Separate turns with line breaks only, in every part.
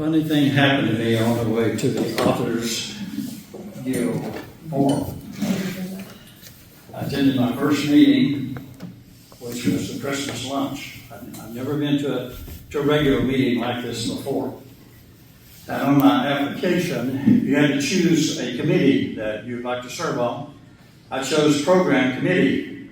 Funny thing happened to me on the way to the Authors Guild Forum. I attended my first meeting, which was the Christmas lunch. I've never been to a regular meeting like this before. And on my application, you had to choose a committee that you'd like to serve on. I chose program committee.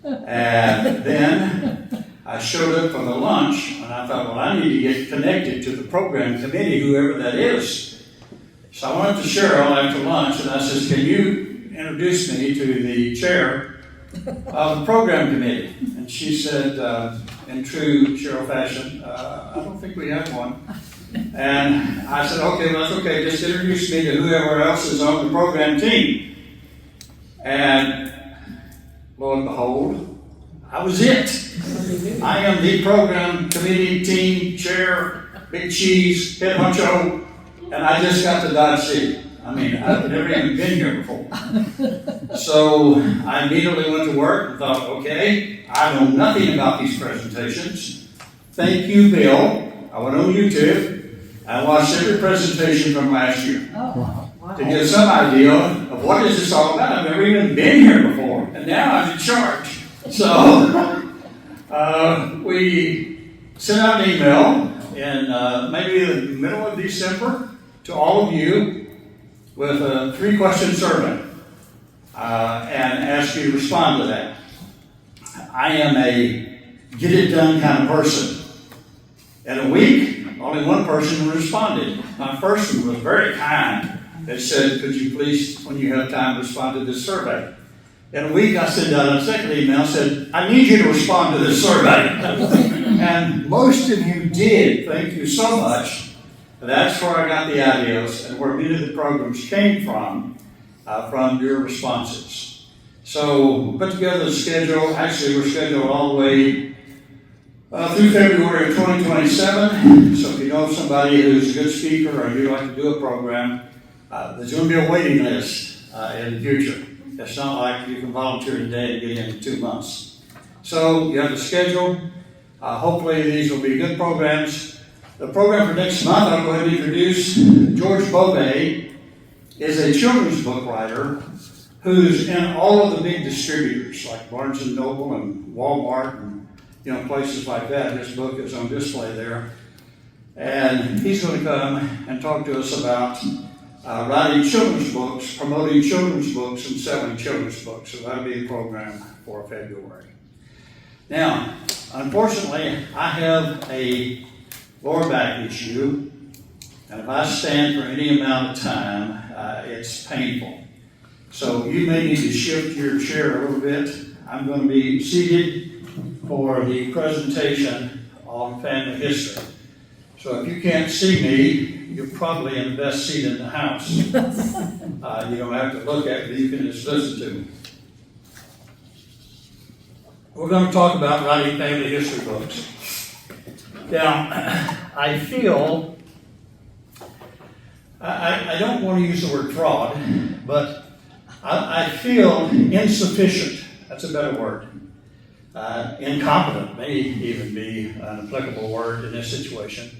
And then I showed up for the lunch, and I thought, well, I need to get connected to the program committee, whoever that is. So I went to Cheryl after lunch, and I said, can you introduce me to the chair of the program committee? And she said, in true Cheryl fashion, I don't think we have one. And I said, okay, well, that's okay. Just introduce me to whoever else is on the program team. And lo and behold, I was it. I am the program committee team chair, big cheese, head honcho, and I just got to Dodge City. I mean, I've never even been here before. So I immediately went to work and thought, okay, I know nothing about these presentations. Thank you, Bill. I went on YouTube. I watched every presentation from last year to get some idea of what is this all about. I've never even been here before, and now I'm in charge. So we sent out an email in maybe the middle of December to all of you with a 3-question survey and asked you to respond to that. I am a get it done kind of person. In a week, only one person responded. My first one was very kind. It said, could you please, when you have time, respond to this survey? In a week, I sent out a second email and said, I need you to respond to this survey. And most of you did. Thank you so much. That's where I got the ideas and where many of the programs came from your responses. So put together the schedule. Actually, we're scheduled all the way through February of 2027. So if you know somebody who's a good speaker or you'd like to do a program, there's going to be a waiting list in the future. It's not like you can volunteer today and get in 2 months. So you have the schedule. Hopefully these will be good programs. The program for next month, I'll go ahead and introduce George Bove, is a children's book writer who's in all of the big distributors like Barnes & Noble and Walmart and places like that. His book is on display there. And he's going to come and talk to us about writing children's books, promoting children's books, and selling children's books. So that'll be the program for February. Now, unfortunately, I have a lower back issue, and if I stand for any amount of time, it's painful. So you may need to shift your chair a little bit. I'm going to be seated for the presentation on family history. So if you can't see me, you're probably in the best seat in the house. You don't have to look at me, you can just listen to me. We're going to talk about writing family history books. Now, I feel, I don't want to use the word fraud, but I feel insufficient, that's a better word. Incompetent may even be an applicable word in this situation.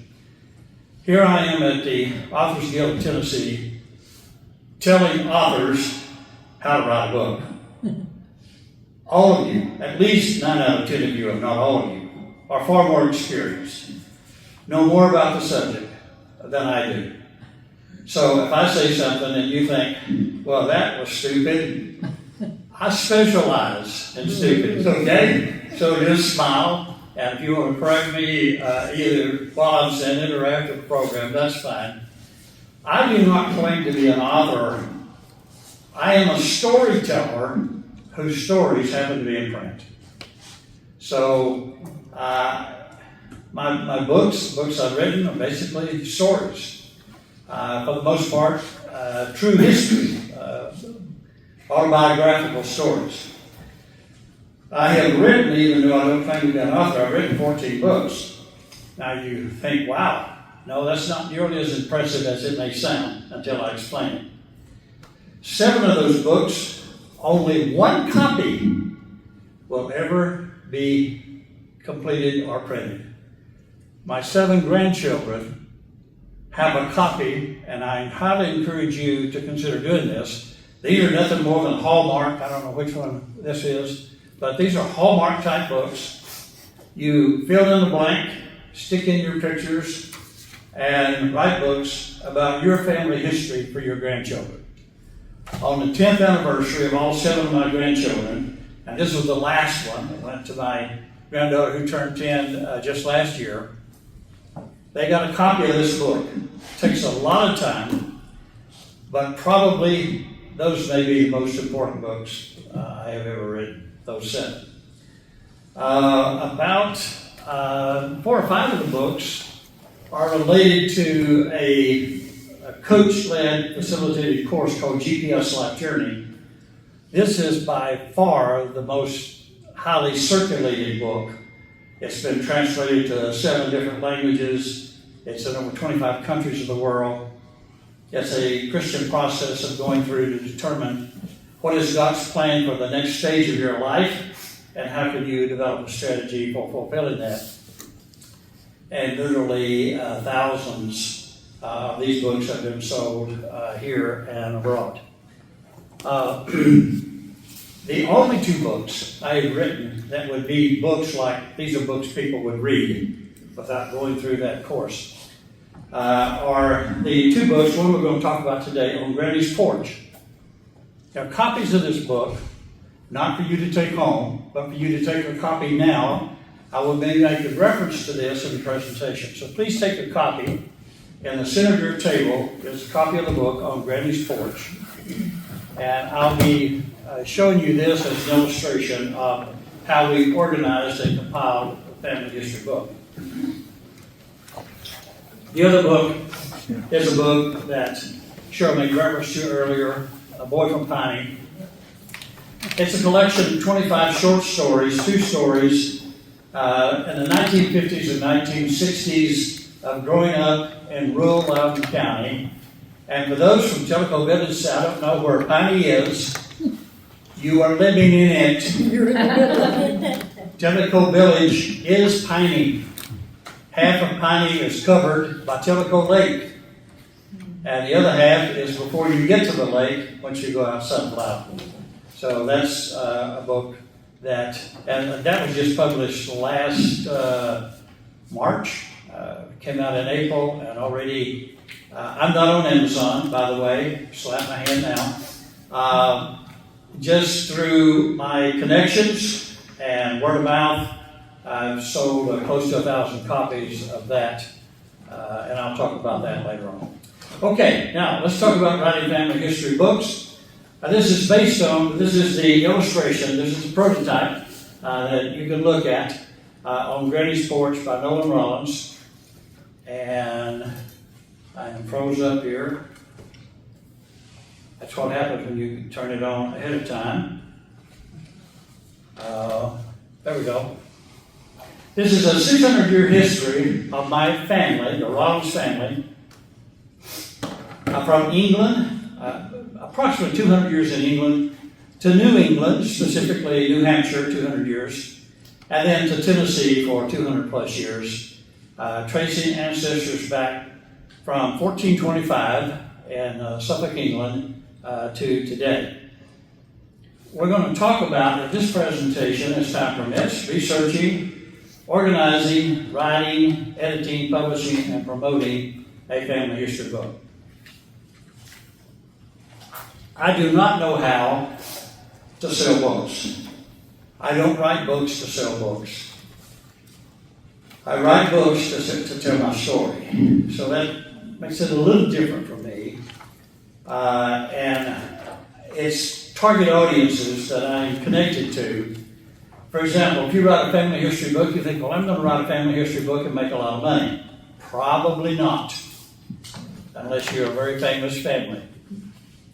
Here I am at the Authors Guild of Tennessee telling authors how to write a book. All of you, at least 9 out of 10 of you, if not all of you, are far more experienced, know more about the subject than I do. So if I say something and you think, well, that was stupid, I specialize in stupid, okay? So just smile. And if you want to correct me either while I'm saying it or after the program, that's fine. I do not claim to be an author. I am a storyteller whose stories happen to be in print. So my books I've written are basically stories. For the most part, true history, autobiographical stories. I have written, even though I don't claim to be an author, I've written 14 books. Now you think, wow, no, that's not nearly as impressive as it may sound until I explain it. 7 of those books, only 1 copy will ever be completed or printed. My 7 grandchildren have a copy, and I highly encourage you to consider doing this. These are nothing more than Hallmark. I don't know which one this is, but these are Hallmark type books. You fill in the blank, stick in your pictures, and write books about your family history for your grandchildren. On the 10th anniversary of all 7 of my grandchildren, and this was the last one, it went to my granddaughter who turned 10 just last year, they got a copy of this book. It takes a lot of time, but probably those may be the most important books I have ever written, those 7. About 4 or 5 of the books are related to a coach-led facilitated course called GPS Life Journey. This is by far the most highly circulated book. It's been translated to 7 different languages. It's in over 25 countries of the world. It's a Christian process of going through to determine what is God's plan for the next stage of your life and how can you develop a strategy for fulfilling that. And literally thousands of these books have been sold here and abroad. The only 2 books I have written that would be books like these are books people would read without going through that course are the 2 books, one we're going to talk about today, On Granny's Porch. Now, copies of this book, not for you to take home, but for you to take a copy now. I will maybe make a reference to this in the presentation. So please take a copy. In the center of your table is a copy of the book On Granny's Porch. And I'll be showing you this as an illustration of how we organized and compiled a family history book. The other book is a book that Cheryl made reference to earlier, A Boy from Piney. It's a collection of 25 short stories, 2 stories in the 1950s and 1960s of growing up in rural Loudoun County. And for those from Tellico Village, I don't know where Piney is, you are living in it. You're in the middle. Tellico Village is Piney. Half of Piney is covered by Tellico Lake. And the other half is before you get to the lake once you go outside of Loudoun. So that's a book that was just published last March. Came out in April, and already, I'm not on Amazon, by the way, slap my hand now. Just through my connections and word of mouth, I've sold close to 1,000 copies of that, and I'll talk about that later on. Okay, now let's talk about writing family history books. This is the illustration, this is the prototype that you can look at On Granny's Porch by Nolen Rollins. And I am froze up here. That's what happens when you turn it on ahead of time. There we go. This is a 600-year history of my family, the Rollins family. I'm from England, approximately 200 years in England, to New England, specifically New Hampshire, 200 years, and then to Tennessee for 200 plus years, tracing ancestors back from 1425 in Suffolk, England, to today. We're going to talk about, in this presentation, as time permits, researching, organizing, writing, editing, publishing, and promoting a family history book. I do not know how to sell books. I don't write books to sell books. I write books to tell my story. So that makes it a little different for me. And it's target audiences that I'm connected to. For example, if you write a family history book, you think, well, I'm going to write a family history book and make a lot of money. Probably not, unless you're a very famous family.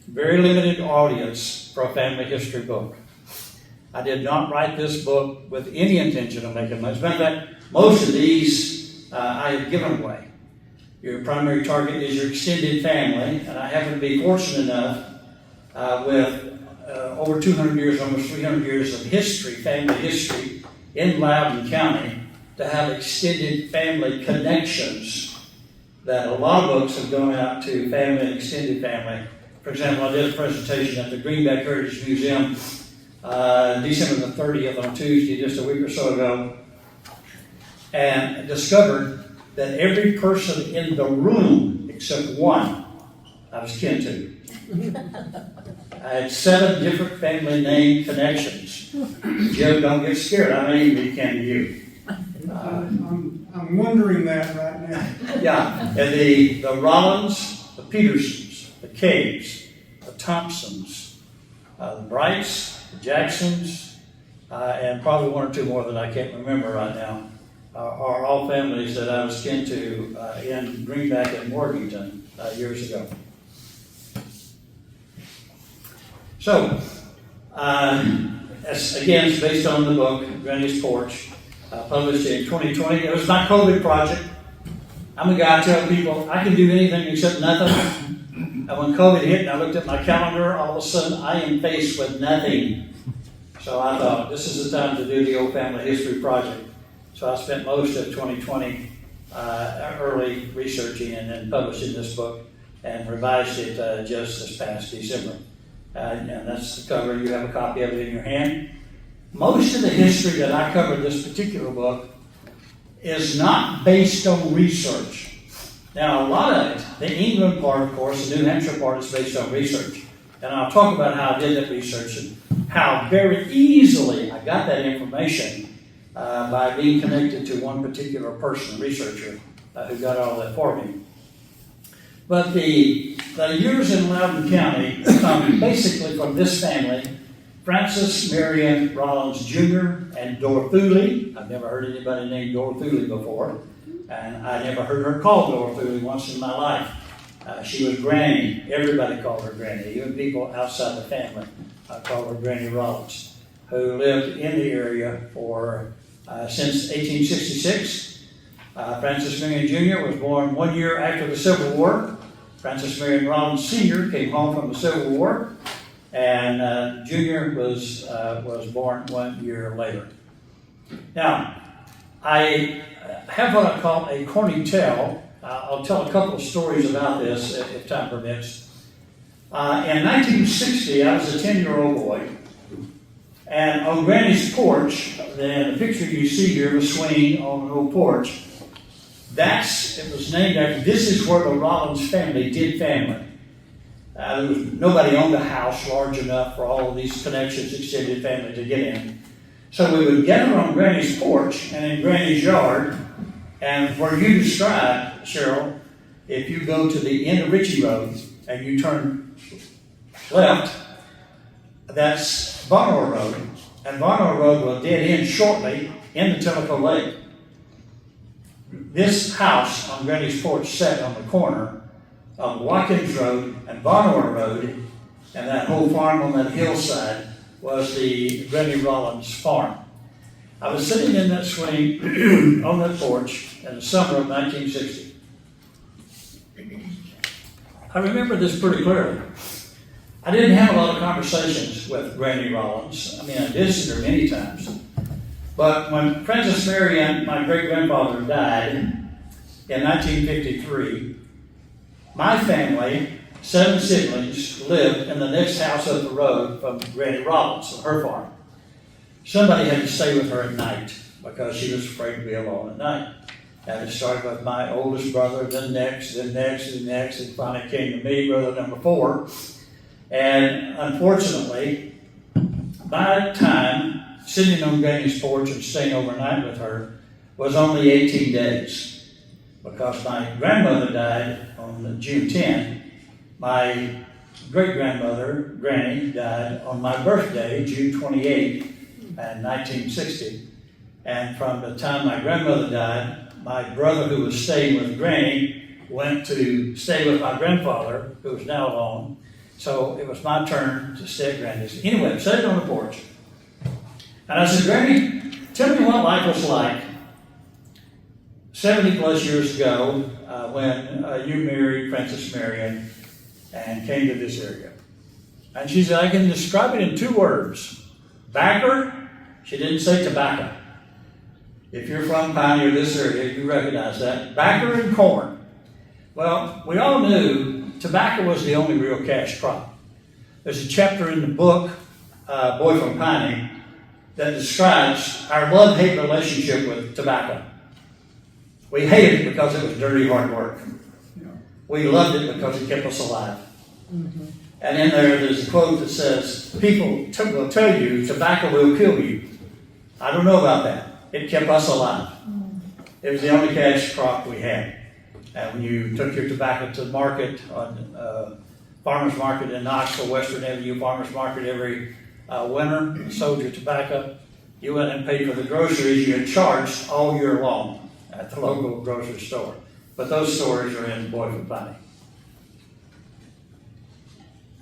Very limited audience for a family history book. I did not write this book with any intention of making money. As a matter of fact, most of these I have given away. Your primary target is your extended family, and I happen to be fortunate enough with over 200 years, almost 300 years of history, family history in Loudoun County, to have extended family connections that a lot of books have gone out to family and extended family. For example, I did a presentation at the Greenback Heritage Museum December the 30th on Tuesday, just a week or so ago, and discovered that every person in the room except one I was kin to. I had 7 different family name connections. Joe, don't get scared. I may even be kin to you.
I'm wondering that right now.
Yeah, and the Rollins, the Petersons, the Caves, the Thompsons, the Brights, the Jacksons, and probably 1 or 2 more that I can't remember right now, are all families that I was kin to in Greenback and Morganton years ago. So, again, it's based on the book, Granny's Porch, published in 2020. It was my COVID project. I'm a guy telling people I can do anything except nothing. And when COVID hit and I looked at my calendar, all of a sudden I am faced with nothing. So I thought, this is the time to do the old family history project. So I spent most of 2020 early researching and then publishing this book and revised it just this past December. And that's the cover. You have a copy of it in your hand. Most of the history that I cover in this particular book is not based on research. Now, a lot of it, the England part, of course, the New Hampshire part is based on research. And I'll talk about how I did that research and how very easily I got that information by being connected to one particular person, researcher, who got all that for me. But the years in Loudoun County come basically from this family, Francis Marion Rollins Jr. and Dorothy. I've never heard anybody named Dorothy before, and I never heard her called Dorothy once in my life. She was Granny. Everybody called her Granny, even people outside the family called her Granny Rollins, who lived in the area for since 1866. Francis Marion Jr. was born 1 year after the Civil War. Francis Marion Rollins Sr. came home from the Civil War, and Jr. was born 1 year later. Now, I have what I call a corny tale. I'll tell a couple of stories about this if time permits. In 1960, I was a 10-year-old boy, and on Granny's porch, the picture you see here, the swing on an old porch, it was named after, this is where the Rollins family did family. There was nobody owned a house large enough for all of these connections, extended family to get in. So we would gather on Granny's porch and in Granny's yard, and where you described, Cheryl, if you go to the end of Ritchie Road and you turn left, that's Vonore Road, and Vonore Road will dead end shortly in the Tellico Lake. This house on Granny's porch sat on the corner of Watkins Road and Vonore Road, and that whole farm on that hillside was the Granny Rollins farm. I was sitting in that swing on that porch in the summer of 1960. I remember this pretty clearly. I didn't have a lot of conversations with Granny Rollins. I mean, I visited her many times. But when Francis Marion, my great-grandfather, died in 1953, my family, 7 siblings, lived in the next house up the road from Granny Rollins, her farm. Somebody had to stay with her at night because she was afraid to be alone at night. And it started with my oldest brother, then next, and finally came to me, brother number 4. And unfortunately, by the time sitting on Granny's porch and staying overnight with her was only 18 days, because my grandmother died on June 10. My great-grandmother, Granny, died on my birthday, June 28, in 1960. And from the time my grandmother died, my brother, who was staying with Granny, went to stay with my grandfather, who was now alone. So it was my turn to stay at Granny's. Anyway, I'm sitting on the porch. And I said, Granny, tell me what life was like 70 plus years ago when you married Francis Marion and came to this area. And she said, I can describe it in 2 words. Backer, she didn't say tobacco. If you're from Pioneer, this area, you recognize that. Backer and corn. Well, we all knew tobacco was the only real cash crop. There's a chapter in the book, Boy from Piney, that describes our love-hate relationship with tobacco. We hated it because it was dirty, hard work. We loved it because it kept us alive. Mm-hmm. And in there's a quote that says, people will tell you tobacco will kill you. I don't know about that. It kept us alive. It was the only cash crop we had. And when you took your tobacco to the market, on farmer's market in Knoxville, Western Avenue Farmer's Market every winter, sold your tobacco, you went and paid for the groceries you had charged all year long at the local grocery store. But those stories are in Boy from Piney.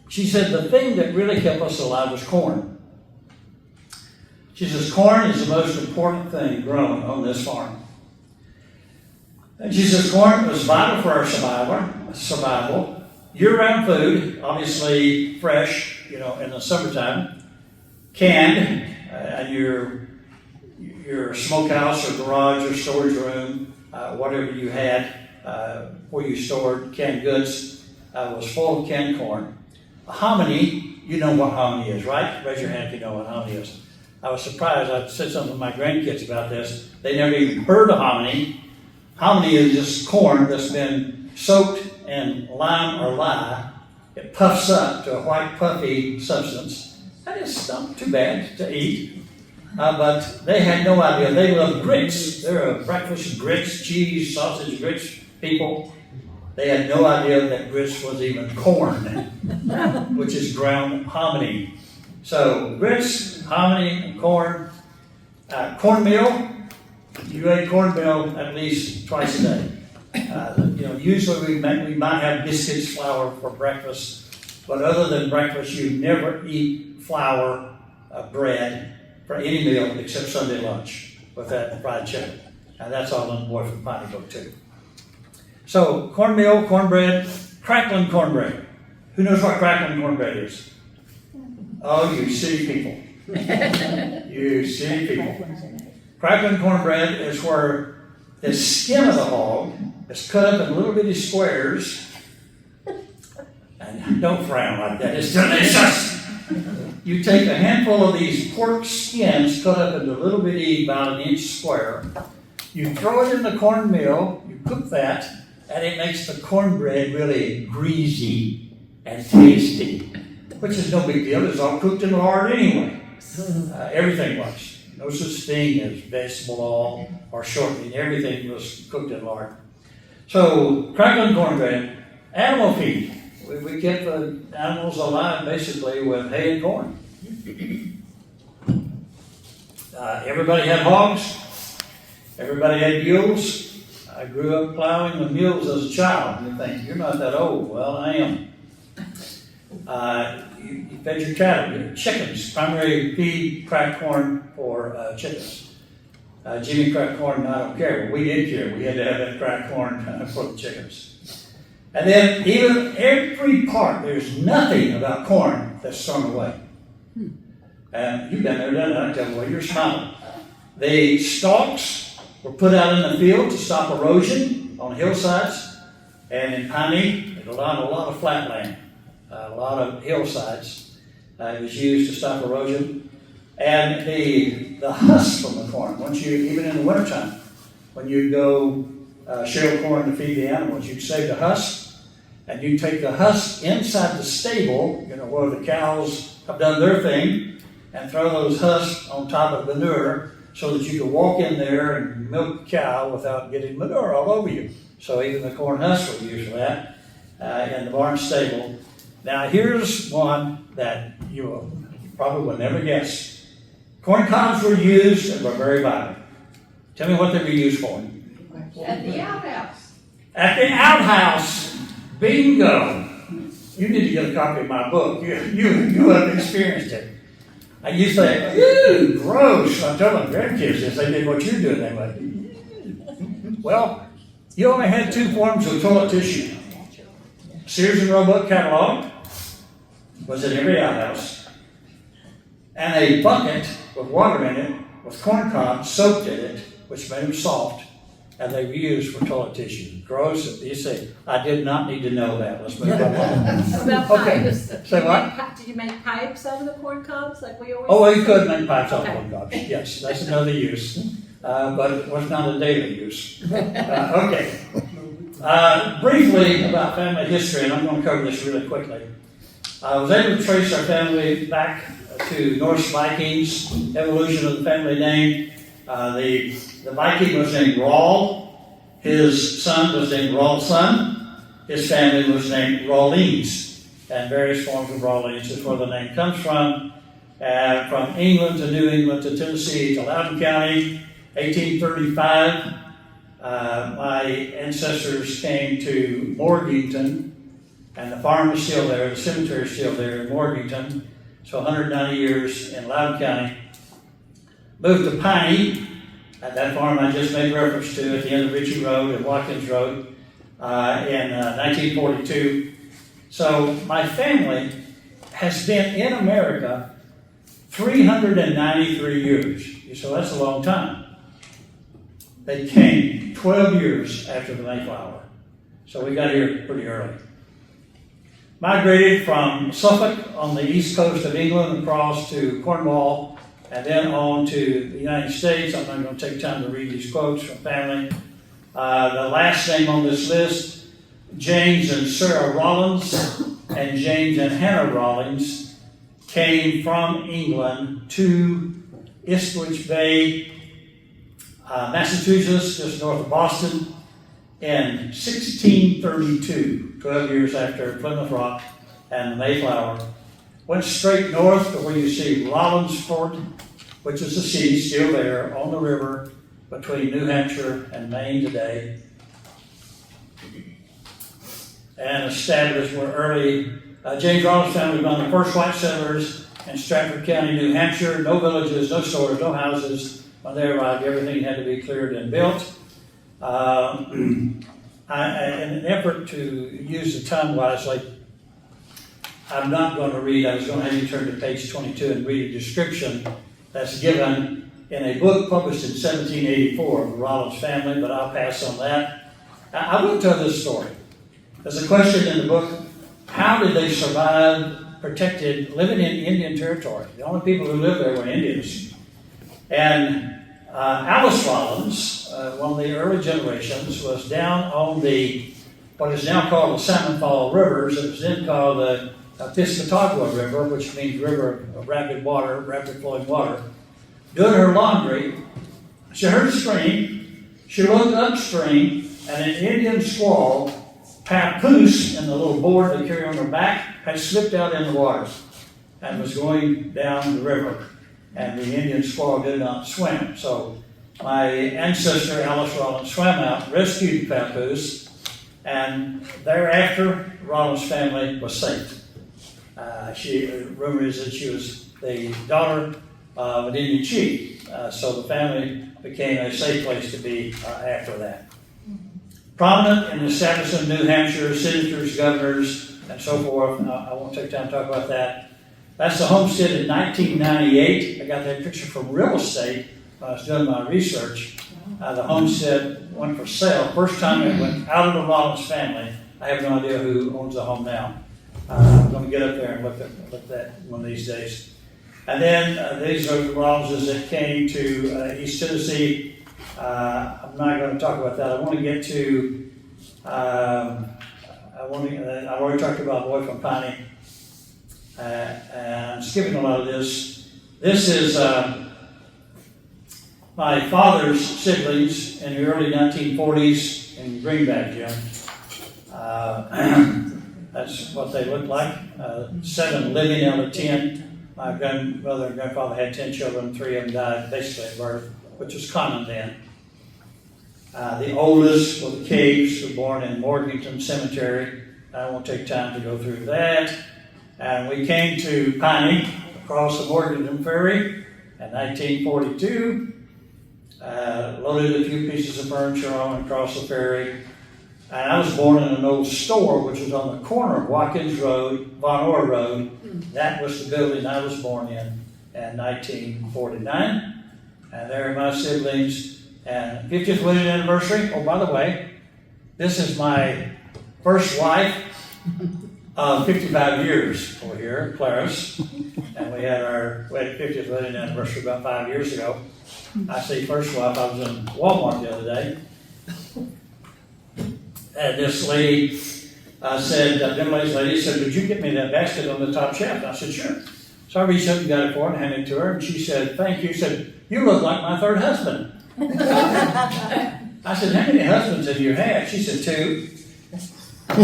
She said the thing that really kept us alive was corn. She says corn is the most important thing grown on this farm. And she says corn was vital for our survival, year-round food, obviously fresh, in the summertime, canned, and your smokehouse or garage or storage room, whatever you had where you stored canned goods, was full of canned corn. A hominy, you know what hominy is, right? Raise your hand if you know what hominy is. I was surprised. I said something to my grandkids about this. They never even heard of hominy. Hominy is just corn that's been soaked in lime or lye. It puffs up to a white, puffy substance. That is not too bad to eat. But they had no idea. They love grits. They're a breakfast grits, cheese, sausage grits people. They had no idea that grits was even corn, which is ground hominy. So grits, hominy, and corn. Cornmeal, you ate cornmeal at least twice a day. Usually we might have biscuits, flour for breakfast, but other than breakfast, you never eat flour, bread for any meal except Sunday lunch with that fried chicken. And that's all in the Boy from Piney book too. So cornmeal, cornbread, crackling cornbread. Who knows what crackling cornbread is? Oh, you silly people. You silly people. Crackling cornbread is where the skin of the hog is cut up in little bitty squares. And don't frown like that, it's delicious. You take a handful of these pork skins cut up into little bitty, about an inch square. You throw it in the cornmeal, you cook that, and it makes the cornbread really greasy and tasty, which is no big deal. It's all cooked in lard anyway. Everything was. No such thing as vegetable oil or shortening. Everything was cooked in lard. So, crackling cornbread, animal feed. We kept the animals alive basically with hay and corn. Everybody had hogs. Everybody had mules. I grew up plowing with mules as a child. You think, you're not that old. Well, I am. You fed your cattle, your chickens. Primary feed, cracked corn for chickens. Jimmy cracked corn, I don't care. But we did care. We had to have that cracked corn for the chickens. And then even every part, there's nothing about corn that's thrown away. And you've been there, done it. I tell you what, you're smiling. The stalks were put out in the field to stop erosion on hillsides. And in Piney, it allowed a lot of flat land, a lot of hillsides. It was used to stop erosion. And the husk from the corn, even in the wintertime, when you go shell corn to feed the animals, you'd save the husk, and you'd take the husk inside the stable, where the cows have done their thing, and throw those husks on top of manure so that you could walk in there and milk a cow without getting manure all over you. So even the corn husks were used for that in the barn stable. Now here's one that you probably will never guess. Corn cobs were used and were very vital. Tell me what they were used for.
At the outhouse.
At the outhouse. Bingo. You need to get a copy of my book. You have experienced it. And you say, ew, gross. I'm telling grandkids this. They did what you're doing. They went, well, you only had two forms of toilet tissue. Sears and Roebuck catalog was in every outhouse. And a bucket with water in it with corn cobs soaked in it, which made them soft. and they were used for toilet tissue. Gross, you say, I did not need to know that. Let's move on.
What about
Okay.
pipes?
Say what?
Did you make pipes out of the corn cobs like we always?
Oh, well, you could make pipes out of
Okay.
corn cobs. Yes, that's another use, but it was not a daily use. Okay. Briefly about family history, and I'm going to cover this really quickly. I was able to trace our family back to Norse Vikings, evolution of the family name. The Viking was named Roll. His son was named Rollson. His family was named Rollins, and various forms of Rollins is where the name comes from. From England to New England to Tennessee to Loudoun County, 1835. My ancestors came to Morganton, and the farm is still there, the cemetery is still there in Morganton. So 190 years in Loudoun County. Moved to Piney, at that farm I just made reference to at the end of Ritchie Road and Watkins Road in 1942. So my family has been in America 393 years. So that's a long time. They came 12 years after the Mayflower. So we got here pretty early. Migrated from Suffolk on the east coast of England across to Cornwall and then on to the United States. I'm not going to take time to read these quotes from family. The last name on this list, James and Sarah Rollins and James and Hannah Rollins, came from England to Ipswich Bay, Massachusetts, just north of Boston, in 1632, 12 years after Plymouth Rock and the Mayflower. Went straight north to where you see Rollinsford, which is a city still there on the river between New Hampshire and Maine today, and established where early James Rollins family was one of the first white settlers in Stratford County, New Hampshire. No villages, no stores, no houses. When they arrived, everything had to be cleared and built. In an effort to use the time wisely, I'm not going to read. I was going to have you turn to page 22 and read a description that's given in a book published in 1784 of the Rollins family, but I'll pass on that. I will tell this story. There's a question in the book: how did they survive protected, living in Indian territory? The only people who lived there were Indians. And Alice Rollins, one of the early generations, was down on what is now called the Salmon Fall Rivers. It was then called the Piscataqua River, which means river of rapid water, rapid flowing water. Doing her laundry, she heard a scream. She looked upstream, and an Indian squaw, papoose, in the little board they carry on her back, had slipped out in the water and was going down the river. And the Indian squaw did not swim. So my ancestor, Alice Rollins, swam out, rescued the papoose, and thereafter, Rollins family was saved. Rumor is that she was the daughter of an Indian chief, so the family became a safe place to be after that. Prominent in the establishment of New Hampshire, senators, governors, and so forth. I won't take time to talk about that. That's the homestead in 1998. I got that picture from real estate when I was doing my research. The homestead went for sale. First time it went out of the Rollins family. I have no idea who owns the home now. I'm going to get up there and look at that one of these days. And then these are the Rollinses that came to East Tennessee. I'm not going to talk about that. I want to get to, I've already talked about Boy from Piney. And I'm skipping a lot of this. This is my father's siblings in the early 1940s in Greenback, Jim. That's what they looked like. 7 living out of 10. My grandmother and grandfather had 10 children. 3 of them died basically at birth, which was common then. The oldest were the Caves, who were born in Morganton Cemetery. I won't take time to go through that. And we came to Piney across the Morganton Ferry in 1942. Loaded a few pieces of furniture on and crossed the ferry. And I was born in an old store, which was on the corner of Watkins Road, Von Orr Road. That was the building I was born in 1949. And there are my siblings. And 50th wedding anniversary. Oh, by the way, this is my first wife of 55 years over here, Clarice. And we had our 50th wedding anniversary about 5 years ago. I say first wife, I was in Walmart the other day. And this lady said, Dimlay's lady said, would you get me that basket on the top shelf? And I said, sure. So I reached up and got it for her and handed it to her. And she said, thank you. She said, you look like my third husband. I said, how many husbands have you had? She said, 2. I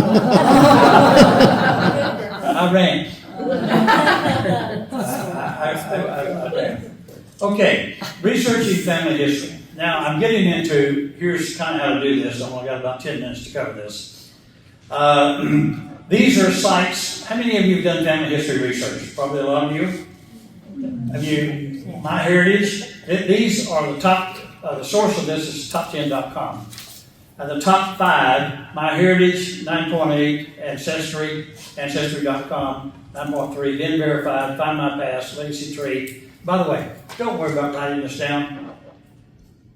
ran. I ran. Okay, researching family history. Now, I'm getting into, here's kind of how to do this. I've only got about 10 minutes to cover this. These are sites. How many of you have done family history research? Probably a lot of you. Have you? MyHeritage. These are the top, the source of this is top10.com. And the top 5, MyHeritage, 9.8, Ancestry, Ancestry.com, 9.3, then Verified, Find My Past, Legacy Tree. By the way, don't worry about writing this down.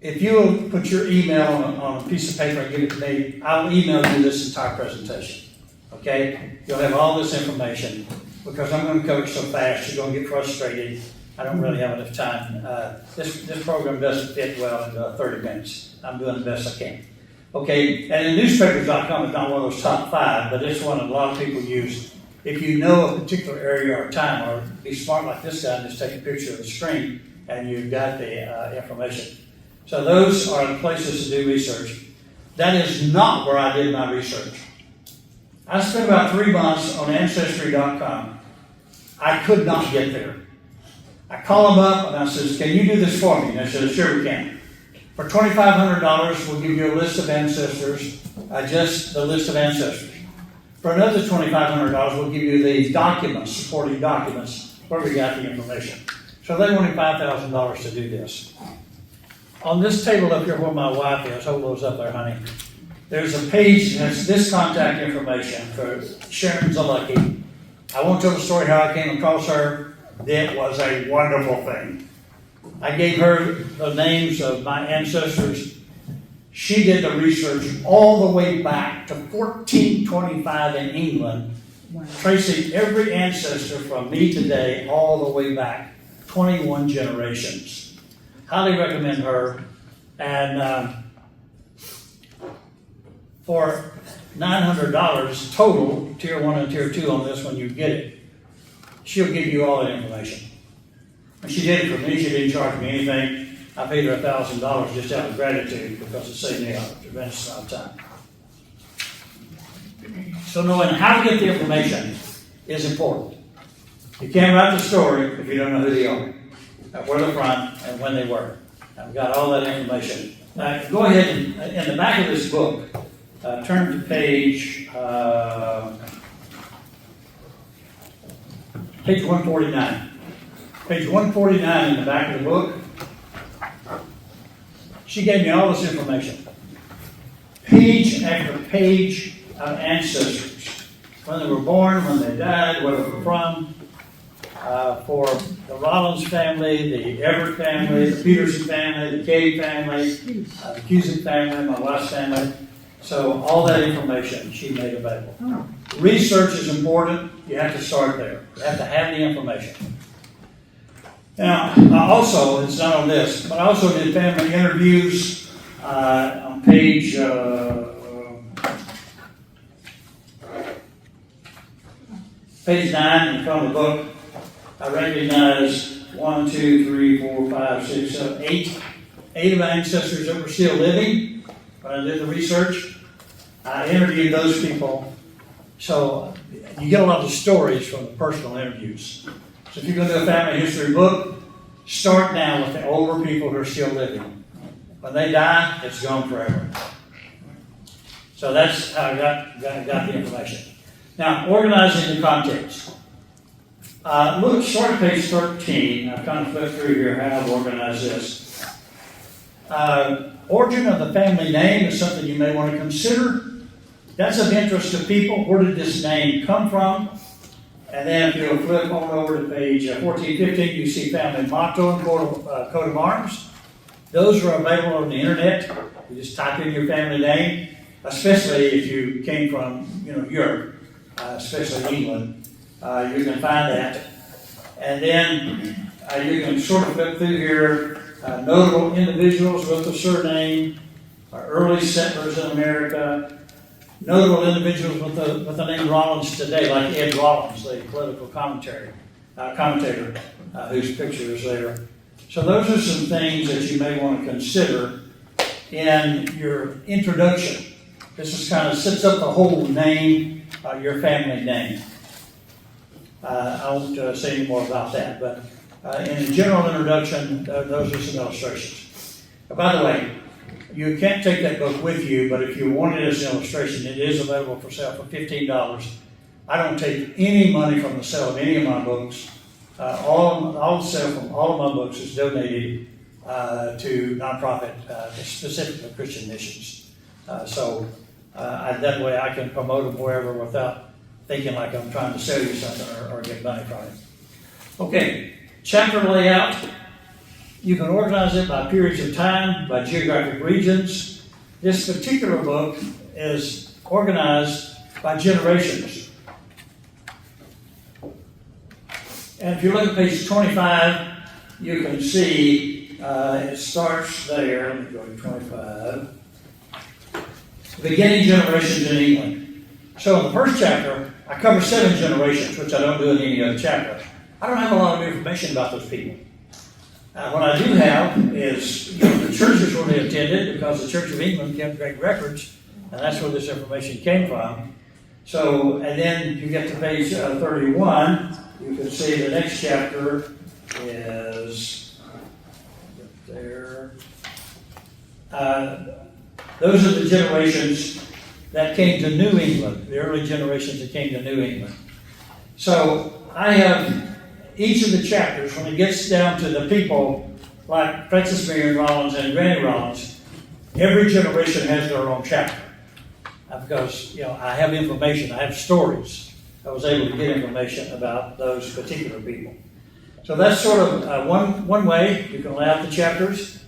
If you'll put your email on a piece of paper and give it to me, I'll email you this entire presentation. Okay? You'll have all this information because I'm going to cover it so fast, you're going to get frustrated. I don't really have enough time. This program doesn't fit well into 30 minutes. I'm doing the best I can. Okay, and newspapers.com is not one of those top 5, but it's one a lot of people use. If you know a particular area or time, or be smart like this guy and just take a picture of the screen and you've got the information. So those are the places to do research. That is not where I did my research. I spent about 3 months on Ancestry.com. I could not get there. I call them up and I says, can you do this for me? And they said, sure we can. For $2,500, we'll give you a list of ancestors, just the list of ancestors. For another $2,500, we'll give you the documents, supporting documents, where we got the information. So they wanted $5,000 to do this. On this table up here where my wife is, hold those up there, honey, there's a page that has this contact information for Sharon Zalucky. I won't tell the story how I came across her. It was a wonderful thing. I gave her the names of my ancestors. She did the research all the way back to 1425 in England, tracing every ancestor from me today all the way back 21 generations. Highly recommend her. And for $900 total, Tier 1 and Tier 2 on this when you get it, she'll give you all that information. And she did it for me. She didn't charge me anything. I paid her $1,000 just out of gratitude because it saved me a tremendous amount of time. So knowing how to get the information is important. You can't write the story if you don't know who they are, where they're from, and when they were. I've got all that information. Now, go ahead and, in the back of this book, turn to page 149. Page 149 in the back of the book. She gave me all this information. Page after page of ancestors. When they were born, when they died, where they were from. For the Rollins family, the Everett family, the Peterson family, the Cade family, the Cusick family, my wife's family. So all that information she made available. Research is important. You have to start there. You have to have the information. Now, also, it's not on this, but I also did family interviews on page 9 in front of the book. I recognized 1, 2, 3, 4, 5, 6, 7, 8 of my ancestors that were still living when I did the research. I interviewed those people. So you get a lot of stories from the personal interviews. So if you're going to do a family history book, start now with the older people who are still living. When they die, it's gone forever. So that's how I got the information. Now, organizing the context. Look, start at page 13. I've kind of flipped through here how I've organized this. Origin of the family name is something you may want to consider. That's of interest to people. Where did this name come from? And then if you'll flip on over to page 14, 15, you see family motto and coat of arms. Those are available on the internet. You just type in your family name, especially if you came from, Europe, especially England. You can find that. And then you can sort of flip through here, notable individuals with the surname, early settlers in America, notable individuals with the name Rollins today, like Ed Rollins, the political commentator, whose picture is there. So those are some things that you may want to consider in your introduction. This is kind of sets up the whole name, your family name. I won't say any more about that, but in a general introduction, those are some illustrations. By the way, you can't take that book with you, but if you want it as an illustration, it is available for sale for $15. I don't take any money from the sale of any of my books. All the sale from all of my books is donated to nonprofit, specifically Christian missions. That way I can promote them wherever without thinking like I'm trying to sell you something or get money from it. Okay, chapter layout. You can organize it by periods of time, by geographic regions. This particular book is organized by generations. And if you look at page 25, you can see it starts there. Let me go to 25. Beginning generations in England. So in the first chapter, I cover 7 generations, which I don't do in any other chapter. I don't have a lot of information about those people. What I do have is the churches where they attended, because the Church of England kept great records, and that's where this information came from. So, and then you get to page 31, you can see the next chapter is there. Those are the generations that came to New England, the early generations that came to New England. So I have each of the chapters, when it gets down to the people like Francis Marion Rollins and Granny Rollins, every generation has their own chapter. Because, I have information, I have stories. I was able to get information about those particular people. So that's sort of one way you can lay out the chapters.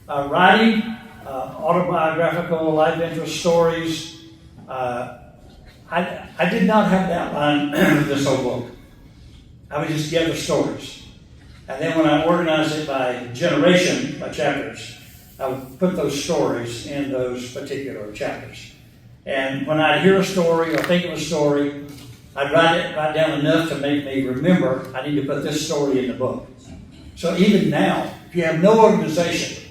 Writing, autobiographical, life interest stories. I did not have that line this whole book. I would just gather stories. And then when I organize it by generation, by chapters, I would put those stories in those particular chapters. And when I'd hear a story or think of a story, I'd write down enough to make me remember I need to put this story in the book. So even now, if you have no organization,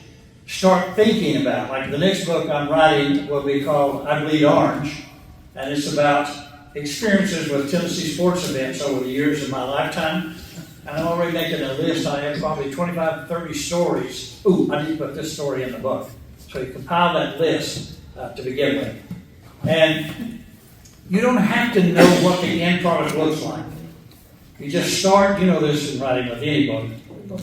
start thinking about, like the next book I'm writing will be called I Bleed Orange, and it's about experiences with Tennessee sports events over the years of my lifetime. And I'm already making a list. I have probably 25 to 30 stories. Ooh, I need to put this story in the book. So you compile that list to begin with. And you don't have to know what the end product looks like. You just start, this in writing with any book.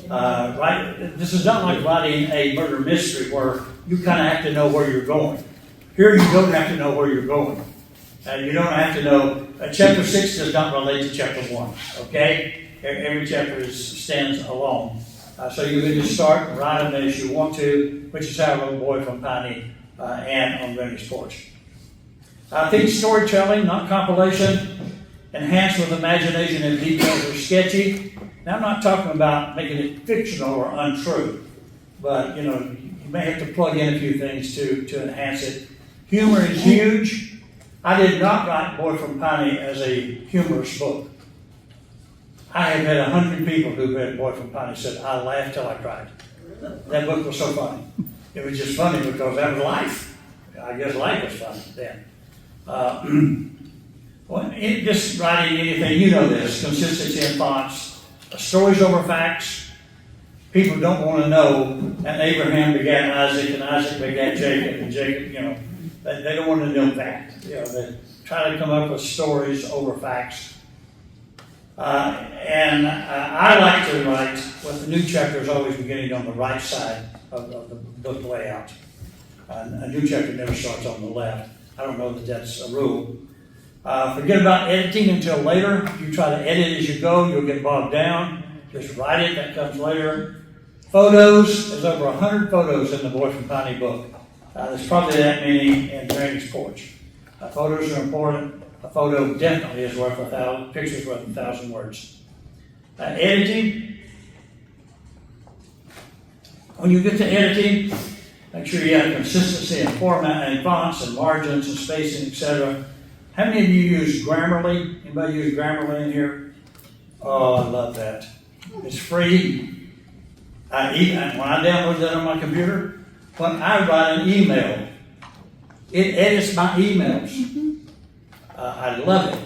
Right? This is not like writing a murder mystery where you kind of have to know where you're going. Here you don't have to know where you're going. And you don't have to know, chapter 6 does not relate to chapter 1, okay? Every chapter stands alone. So you can just start and write them as you want to, which is how I wrote Boy from Piney and On Granny's Porch. I think storytelling, not compilation, enhanced with imagination and details are sketchy. Now I'm not talking about making it fictional or untrue, but you may have to plug in a few things to enhance it. Humor is huge. I did not write Boy from Piney as a humorous book. I have had 100 people who read Boy from Piney said, I laughed till I cried. That book was so funny. It was just funny because that was life. I guess life was funny then. Just writing anything, this, consistency in thoughts, stories over facts. People don't want to know, and Abraham begat Isaac, and Isaac begat Jacob, and Jacob, they don't want to know that. They try to come up with stories over facts. And I like to write with the new chapters always beginning on the right side of the book layout. A new chapter never starts on the left. I don't know that that's a rule. Forget about editing until later. If you try to edit as you go, you'll get bogged down. Just write it, that comes later. Photos, there's over 100 photos in the Boy from Piney book. There's probably that many in Granny's porch. Photos are important. A photo definitely is worth 1,000, picture's worth 1,000 words. Editing. When you get to editing, make sure you have consistency in format and fonts and margins and spacing, etc. How many of you use Grammarly? Anybody use Grammarly in here? Oh, I love that. It's free. When I download that on my computer, when I write an email, it edits my emails. I love it.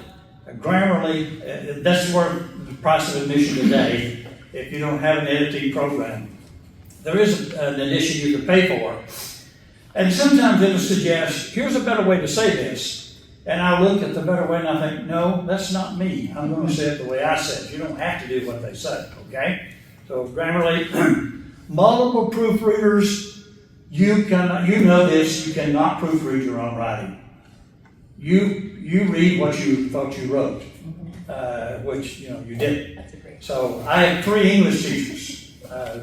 Grammarly, that's worth the price of admission today if you don't have an editing program. There is an edition you can pay for. And sometimes it'll suggest, here's a better way to say this. And I look at the better way and I think, no, that's not me. I'm going to say it the way I say it. You don't have to do what they say, okay? So Grammarly, multiple proofreaders, you know this, you cannot proofread your own writing. You read what you thought you wrote, which you didn't. So I have 3 English teachers,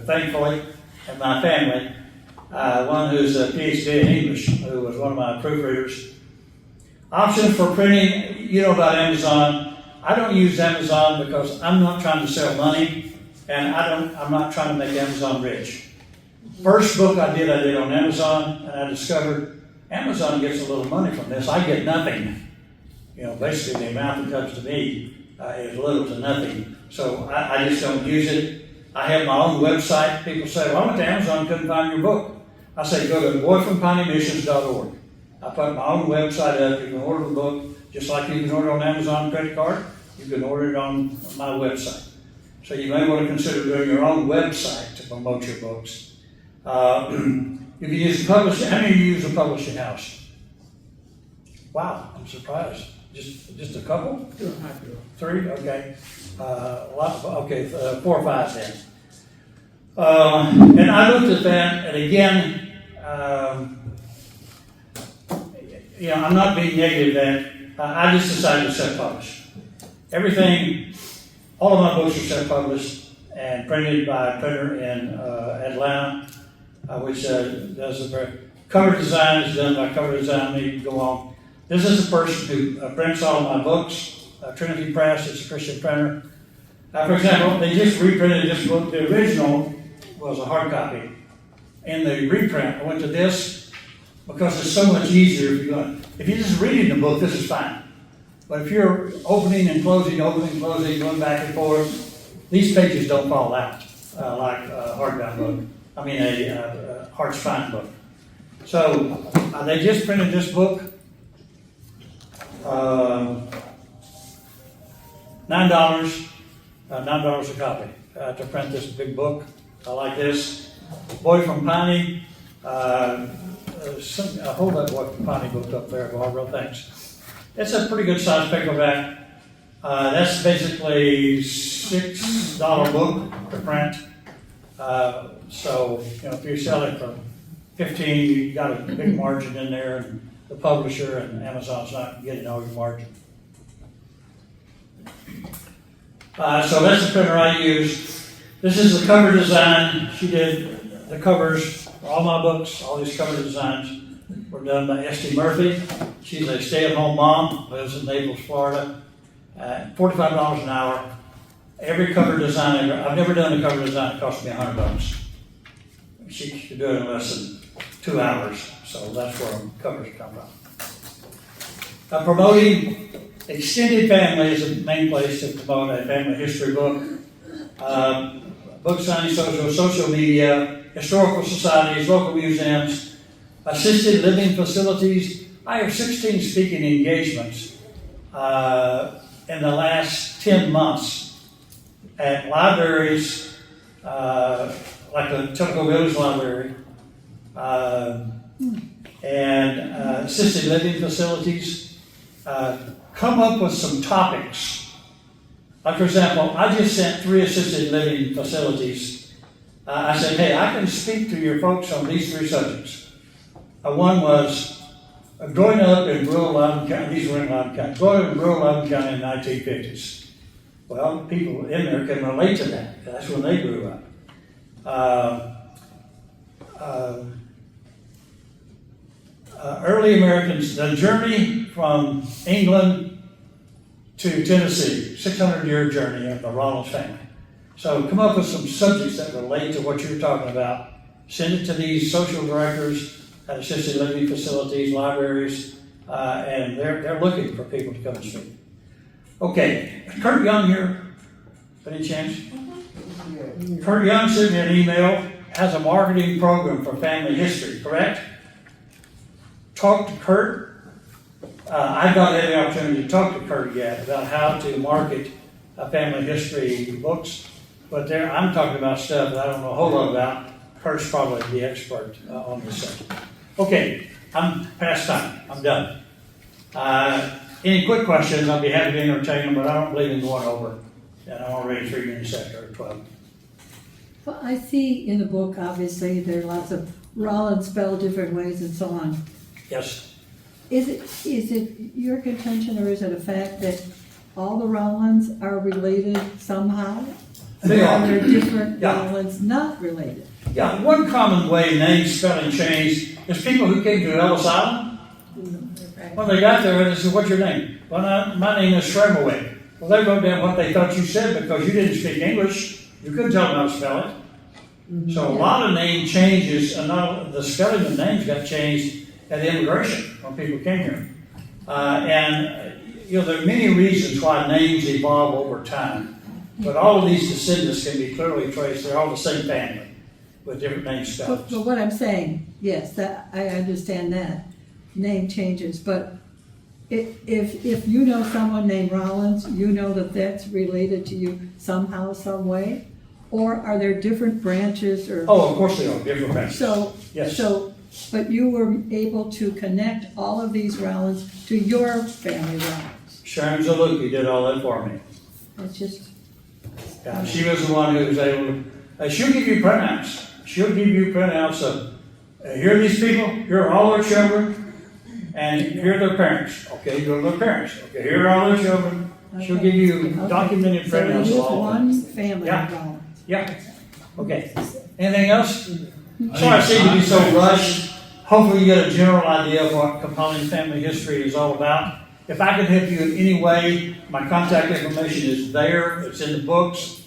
thankfully, in my family. One who's a PhD in English, who was one of my proofreaders. Options for printing, you know about Amazon. I don't use Amazon because I'm not trying to sell money, and I'm not trying to make Amazon rich. First book I did on Amazon, and I discovered Amazon gets a little money from this. I get nothing. Basically the amount that comes to me is little to nothing. So I just don't use it. I have my own website. People say, well, I went to Amazon, couldn't find your book. I say, go to boyfrompineymissions.org. I put my own website up. You can order the book just like you can order on Amazon credit card. You can order it on my website. So you may want to consider doing your own website to promote your books. You can use the publishing. How many of you use a publishing house? Wow, I'm surprised. Just a couple? 3? Okay. Okay, 4 or 5 then. And I looked at that, and again, I'm not being negative that I just decided to self-publish. Everything, all of my books are self-published and printed by a printer in Atlanta, which does cover design is done by Cover Design. You can go on. This is a person who prints all of my books. Trinity Press, it's a Christian printer. For example, they just reprinted this book. The original was a hard copy. In the reprint, I went to this because it's so much easier if you're just reading the book, this is fine. But if you're opening and closing, going back and forth, these pages don't fall out like a hardbound book. I mean a hard spine book. So they just printed this book. $9 a copy to print this big book. I like this. Boy from Piney. Hold that Boy from Piney book up there, Barbara. Thanks. It's a pretty good size paperback. That's basically $6 book to print. So if you sell it for $15, you got a big margin in there, and the publisher and Amazon's not getting all your margin. So that's the printer I use. This is the cover design. She did the covers for all my books. All these cover designs were done by Esty Murphy. She's a stay-at-home mom, lives in Naples, Florida. $45 an hour. Every cover design I've never done a cover design that cost me $100. She could do it in less than 2 hours. So that's where covers come from. Promoting extended family is the main place to promote a family history book. Book signing, social media, historical societies, local museums, assisted living facilities. I have 16 speaking engagements in the last 10 months at libraries, like the Telco Village Library, and assisted living facilities. Come up with some topics. Like, for example, I just sent 3 assisted living facilities. I said, hey, I can speak to your folks on these 3 subjects. One was growing up in rural Loudoun County. These were in Loudoun County. Growing up in rural Loudoun County in the 1950s. Well, people in there can relate to that. That's when they grew up. Early Americans, the journey from England to Tennessee, 600-year journey of the Rollins family. So come up with some subjects that relate to what you're talking about. Send it to these social directors at assisted living facilities, libraries, and they're looking for people to come and speak. Okay, is Kurt Young here? Any chance? Kurt Young sent me an email, has a marketing program for family history, correct? Talk to Kurt. I've not had the opportunity to talk to Kurt yet about how to market family history books, but I'm talking about stuff that I don't know a whole lot about. Kurt's probably the expert on this subject. Okay, I'm past time. I'm done. Any quick questions, I'll be happy to entertain them, but I don't believe in going over. And I'm already 3 minutes after 12.
Well, I see in the book, obviously, there are lots of Rollins spelled different ways and so on.
Yes.
Is it your contention, or is it a fact that all the Rollins are related somehow?
They are.
Or are there different
Yeah.
Rollins not related?
Yeah, one common way name spelling changed is people who came to Ellis Island. When they got there, they said, "What's your name?" "Well, my name is Shramaway." Well, they wrote down what they thought you said because you didn't speak English. You couldn't tell them how to spell it. So a lot of name changes, and the spelling of names got changed at immigration when people came here. There are many reasons why names evolve over time. But all of these descendants can be clearly traced. They're all the same family with different name spellings.
But what I'm saying, yes, that I understand that name changes, but if you know someone named Rollins, you know that that's related to you somehow, some way, or are there different branches or?
Oh, of course they are, different branches. Yes.
But you were able to connect all of these Rollins to your family Rollins.
Sharon Zaluki did all that for me.
It's just,
Yeah, she was the one who was able to, she'll give you printouts. She'll give you printouts of, here are these people, here are all their children, and here are their parents. Okay, here are their parents. Okay, here are all their children. She'll give you documented printouts of all of them.
one family
Yeah.
Rollins.
Yeah, okay. Anything else? Sorry I seem to be so rushed. Hopefully you get a general idea of what compelling family history is all about. If I can help you in any way, my contact information is there. It's in the books.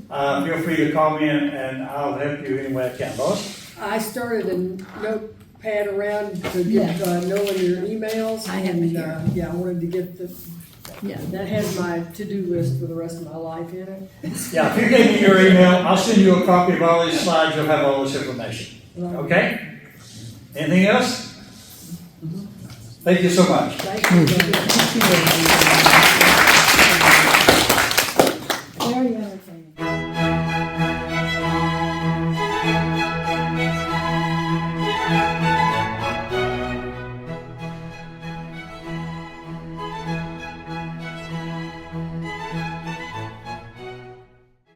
Feel free to call me and I'll help you any way I can. Lois?
I started a notepad around to get knowing your emails.
I have it here.
Yeah, I wanted to get that has my to-do list for the rest of my life in it.
Yeah, if you give me your email, I'll send you a copy of all these slides. You'll have all this information. Okay? Anything else? Thank you so much.
Thank you.